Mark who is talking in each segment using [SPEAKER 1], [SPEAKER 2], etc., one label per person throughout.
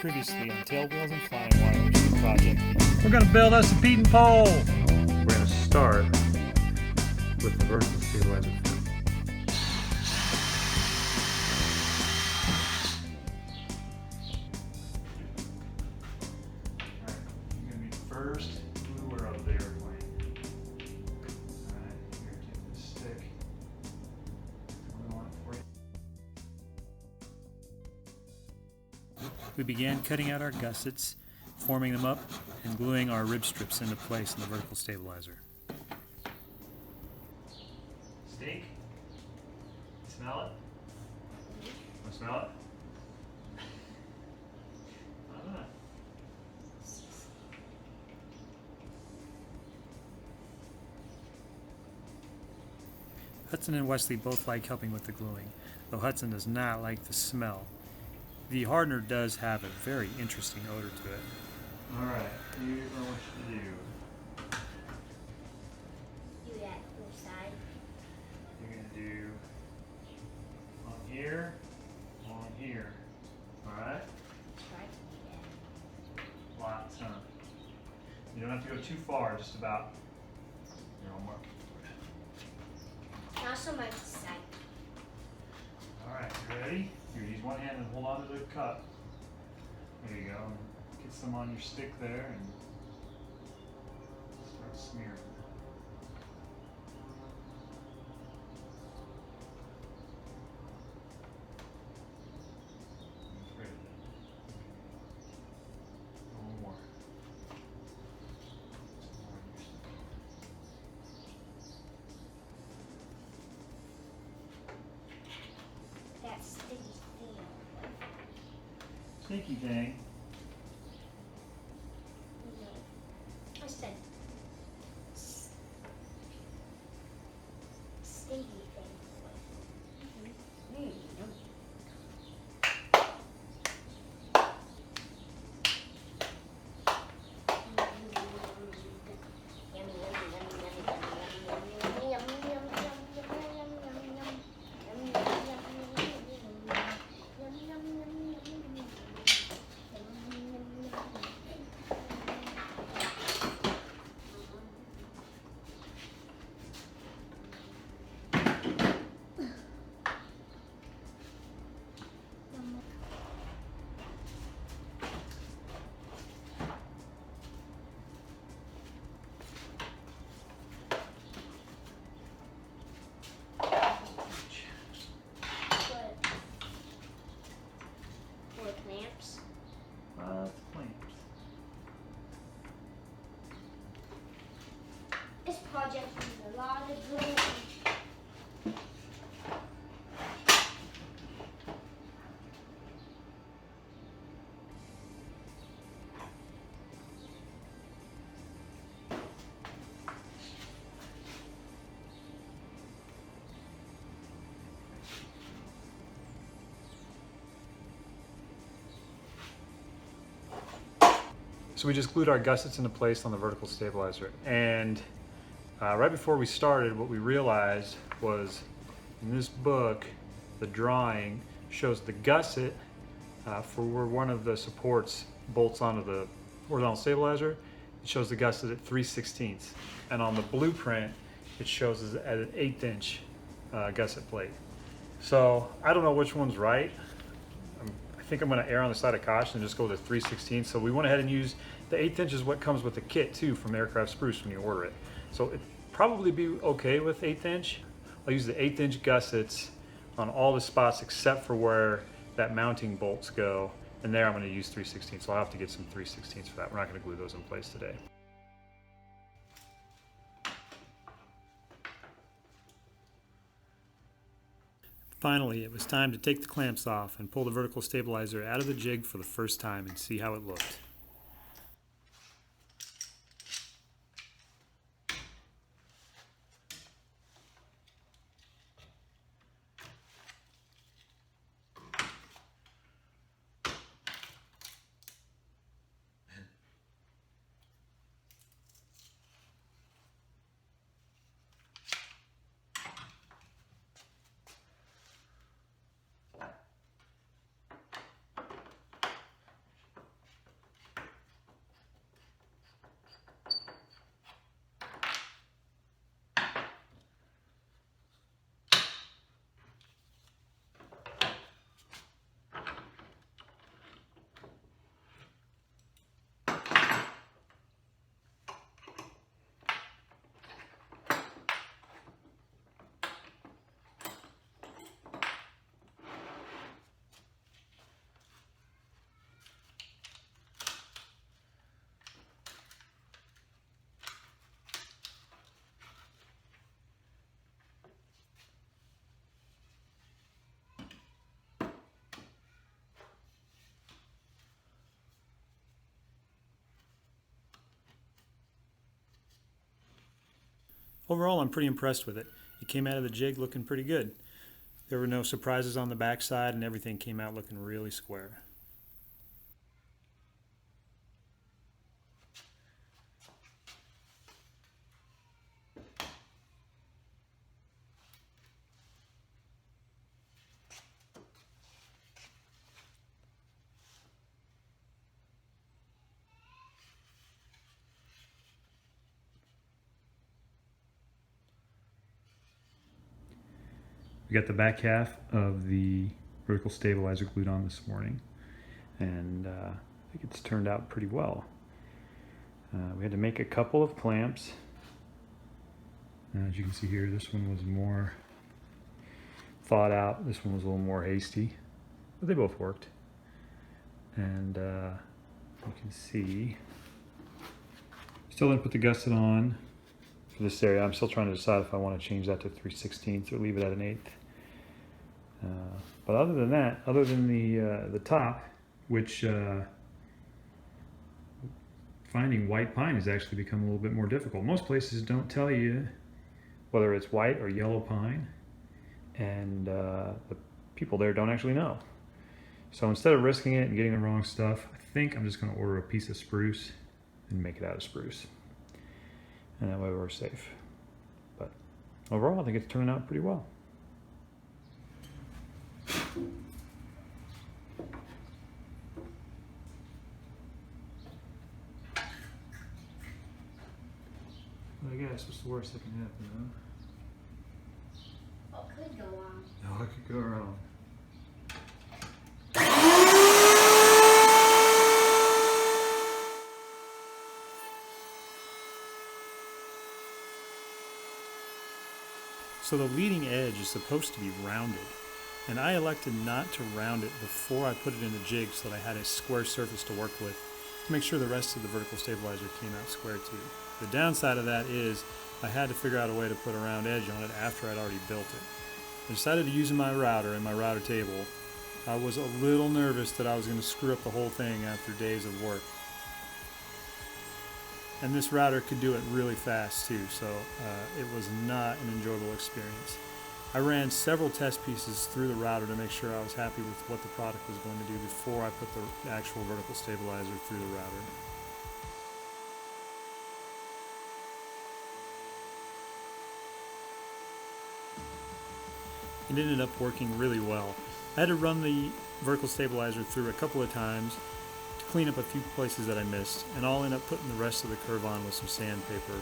[SPEAKER 1] Previously on Tailwheels and Flying Wires project.
[SPEAKER 2] We're going to build us a Pietenpol. We're going to start with the vertical stabilizer frame. Alright, you're going to be the first gluer of the airplane. Alright, you're going to take this stick.
[SPEAKER 1] We began cutting out our gussets, forming them up, and gluing our rib strips into place in the vertical stabilizer.
[SPEAKER 2] Steak? Smell it? Want to smell it? Why not?
[SPEAKER 1] Hudson and Wesley both like helping with the gluing, though Hudson does not like the smell. The hardener does have a very interesting odor to it.
[SPEAKER 2] Alright, here's what I want you to do.
[SPEAKER 3] Do that other side.
[SPEAKER 2] You're going to do on here, alright?
[SPEAKER 3] Try to do that.
[SPEAKER 2] Lots, huh? You don't have to go too far, just about your own mark.
[SPEAKER 3] Not so much this side.
[SPEAKER 2] Alright, you ready? Here, use one hand and hold on to the cup. There you go. Get some on your stick there and start smearing. Great. A little more. Some more on your stick.
[SPEAKER 3] That sticky thing.
[SPEAKER 2] Sneaky thing.
[SPEAKER 3] No. I said sticky thing. Clamps.
[SPEAKER 2] Clamps.
[SPEAKER 3] This project needs a lot of glue.
[SPEAKER 2] So we just glued our gussets into place on the vertical stabilizer, and right before we started, what we realized was in this book, the drawing shows the gusset for where one of the supports bolts onto the horizontal stabilizer. It shows the gusset at 3/16, and on the blueprint, it shows it at an 1/8 inch gusset plate. So I don't know which one's right. I think I'm going to err on the side of caution and just go with the 3/16. So we went ahead and used the 1/8 inch is what comes with the kit too from Aircraft Spruce when you order it. So it'd probably be okay with 1/8 inch. I'll use the 1/8 inch gussets on all the spots except for where that mounting bolts go. And there I'm going to use 3/16. So I'll have to get some 3/16 for that. We're not going to glue those in place today.
[SPEAKER 1] Finally, it was time to take the clamps off and pull the vertical stabilizer out of the jig for the first time and see how it looked. Overall, I'm pretty impressed with it. It came out of the jig looking pretty good. There were no surprises on the backside, and everything came out looking really square.
[SPEAKER 2] We got the back half of the vertical stabilizer glued on this morning, and I think it's turned out pretty well. We had to make a couple of clamps. As you can see here, this one was more thought out, this one was a little more hasty, but they both worked. And you can see, still didn't put the gusset on for this area. I'm still trying to decide if I want to change that to 3/16 or leave it at an 1/8. But other than that, other than the top, which finding white pine has actually become a little bit more difficult. Most places don't tell you whether it's white or yellow pine, and the people there don't actually know. So instead of risking it and getting the wrong stuff, I think I'm just going to order a piece of spruce and make it out of spruce. And that way we're safe. But overall, I think it's turning out pretty well. I guess what's the worst that can happen, huh?
[SPEAKER 3] What could go wrong?
[SPEAKER 2] No, I could go wrong.
[SPEAKER 1] So the leading edge is supposed to be rounded, and I elected not to round it before I put it in the jig so that I had a square surface to work with to make sure the rest of the vertical stabilizer came out square too. The downside of that is I had to figure out a way to put a round edge on it after I'd already built it. I decided to use my router and my router table. I was a little nervous that I was going to screw up the whole thing after days of work. And this router could do it really fast too, so it was not an enjoyable experience. I ran several test pieces through the router to make sure I was happy with what the product was going to do before I put the actual vertical stabilizer through the router. It ended up working really well. I had to run the vertical stabilizer through a couple of times to clean up a few places that I missed, and I'll end up putting the rest of the curve on with some sandpaper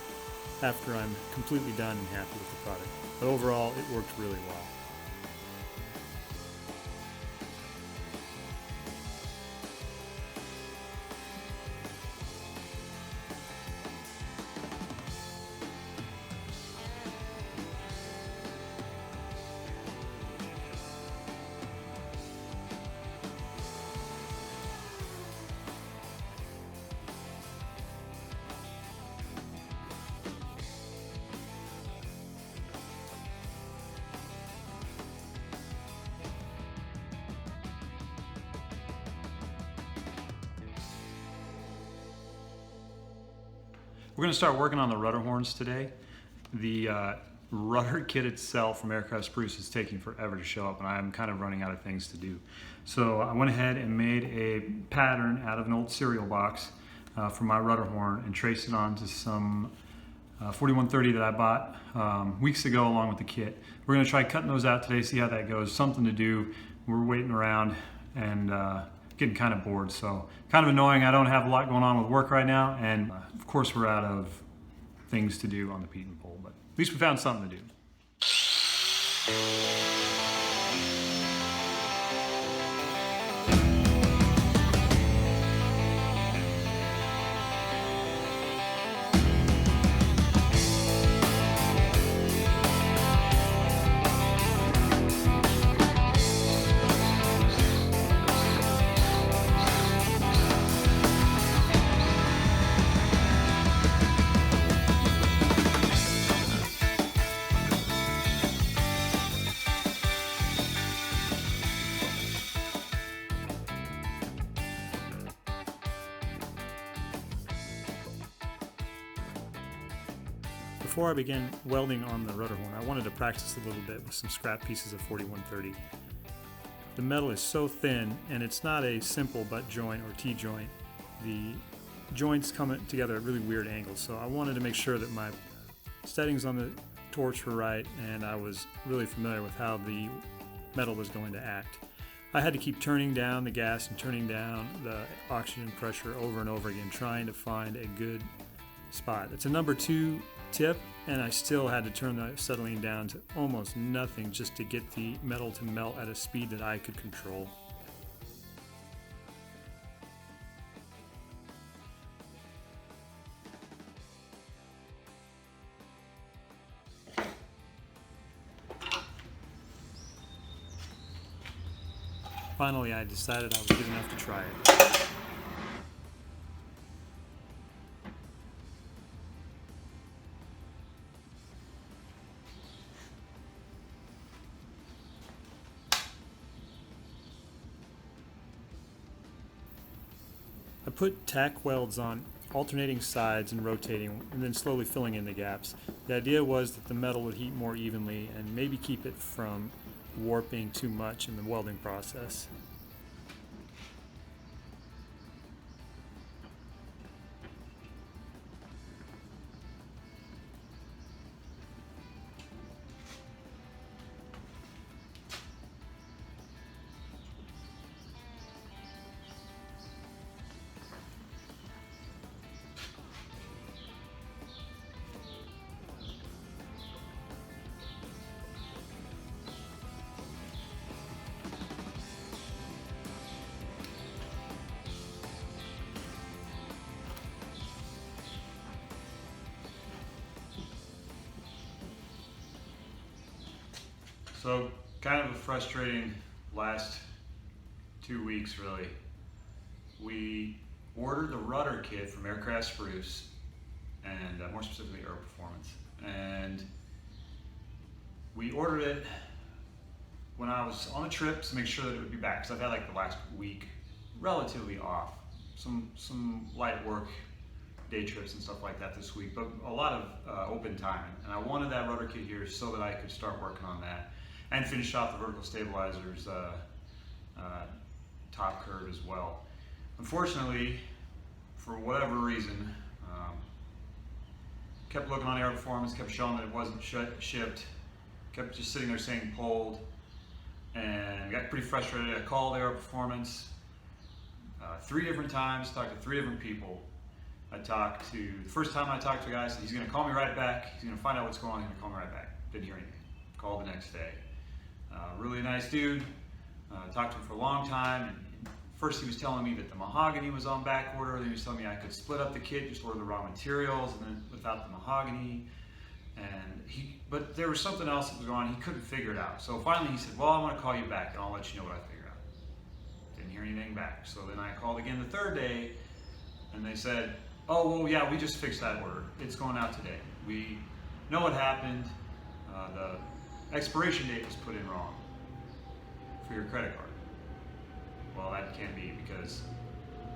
[SPEAKER 1] after I'm completely done and happy with the product. But overall, it worked really well.
[SPEAKER 2] We're going to start working on the rudder horns today. The rudder kit itself from Aircraft Spruce is taking forever to show up, and I'm kind of running out of things to do. So I went ahead and made a pattern out of an old cereal box for my rudder horn and traced it onto some 4130 that I bought weeks ago along with the kit. We're going to try cutting those out today, see how that goes. Something to do. We're waiting around and getting kind of bored, so kind of annoying. I don't have a lot going on with work right now, and of course we're out of things to do on the Pietenpol, but at least we found something to do.
[SPEAKER 1] Before I began welding on the rotor horn, I wanted to practice a little bit with some scrap pieces of 4130. The metal is so thin, and it's not a simple butt joint or T-joint. The joints come together at really weird angles, so I wanted to make sure that my settings on the torch were right, and I was really familiar with how the metal was going to act. I had to keep turning down the gas and turning down the oxygen pressure over and over again, trying to find a good spot. It's a number 2 tip, and I still had to turn the acetylene down to almost nothing just to get the metal to melt at a speed that I could control. Finally, I decided I was good enough to try it. I put tack welds on alternating sides and rotating, and then slowly filling in the gaps. The idea was that the metal would heat more evenly and maybe keep it from warping too much in the welding process.
[SPEAKER 2] So kind of a frustrating last 2 weeks really. We ordered the rudder kit from Aircraft Spruce, and more specifically Air Performance. And we ordered it when I was on a trip to make sure that it would be back, because I've had like the last week relatively off. Some light work, day trips and stuff like that this week, but a lot of open time. And I wanted that rudder kit here so that I could start working on that and finish off the vertical stabilizer's top curve as well. Unfortunately, for whatever reason, kept looking on Air Performance, kept showing that it wasn't shipped, kept just sitting there saying pulled, and got pretty frustrated. I called Air Performance 3 different times, talked to 3 different people. The first time I talked to a guy, said he's gonna call me right back, he's gonna find out what's going on, he's gonna call me right back. Didn't hear anything. Called the next day. Really nice dude, talked to him for a long time, and first he was telling me that the mahogany was on back order, then he was telling me I could split up the kit, just order the raw materials, and then without the mahogany, but there was something else that was going on, he couldn't figure it out. So finally he said, well, I'm gonna call you back and I'll let you know what I figure out. Didn't hear anything back. So then I called again the 3rd day, and they said, oh, well, yeah, we just fixed that order. It's going out today. We know what happened. The expiration date was put in wrong for your credit card. Well, that can't be, because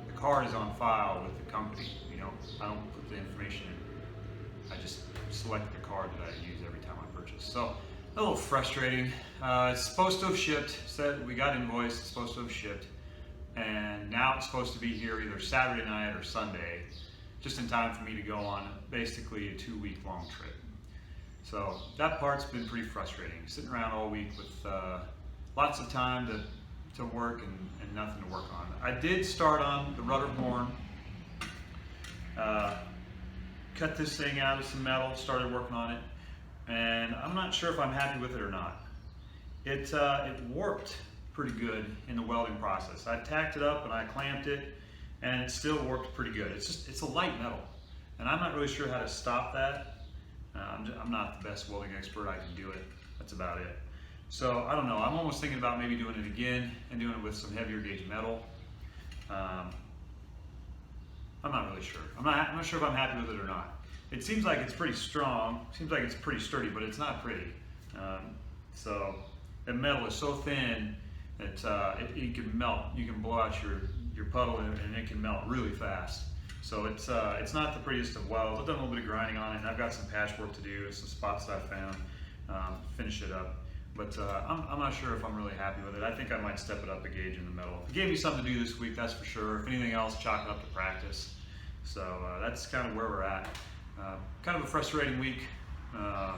[SPEAKER 2] the card is on file with the company. I don't put the information in. I just select the card that I use every time I purchase. So a little frustrating. It's supposed to have shipped. Said we got invoiced. It's supposed to have shipped, and now it's supposed to be here either Saturday night or Sunday, just in time for me to go on basically a 2-week-long trip. So that part's been pretty frustrating. Sitting around all week with lots of time to work and nothing to work on. I did start on the rudder horn, cut this thing out of some metal, started working on it, and I'm not sure if I'm happy with it or not. It warped pretty good in the welding process. I tacked it up and I clamped it, and it still worked pretty good. It's a light metal, and I'm not really sure how to stop that. I'm not the best welding expert. I can do it. That's about it. So I don't know. I'm almost thinking about maybe doing it again and doing it with some heavier gauge metal. I'm not really sure. I'm not sure if I'm happy with it or not. It seems like it's pretty strong. Seems like it's pretty sturdy, but it's not pretty. So the metal is so thin that it can melt. You can blow out your puddle and it can melt really fast. So it's not the prettiest of welds. I've done a little bit of grinding on it, and I've got some patchwork to do, some spots that I found, finish it up. But I'm not sure if I'm really happy with it. I think I might step it up a gauge in the middle. It gave me something to do this week, that's for sure. If anything else, chalk it up to practice. So that's kind of where we're at. Kind of a frustrating week. I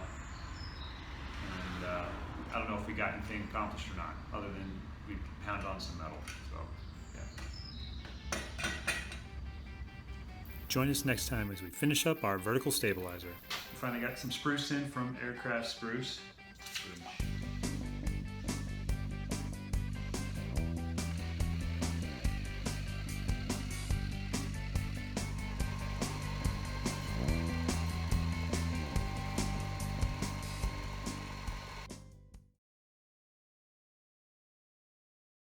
[SPEAKER 2] don't know if we got anything accomplished or not, other than we pounded on some metal. So, yeah.
[SPEAKER 1] Join us next time as we finish up our vertical stabilizer.
[SPEAKER 2] Finally got some spruce in from Aircraft Spruce.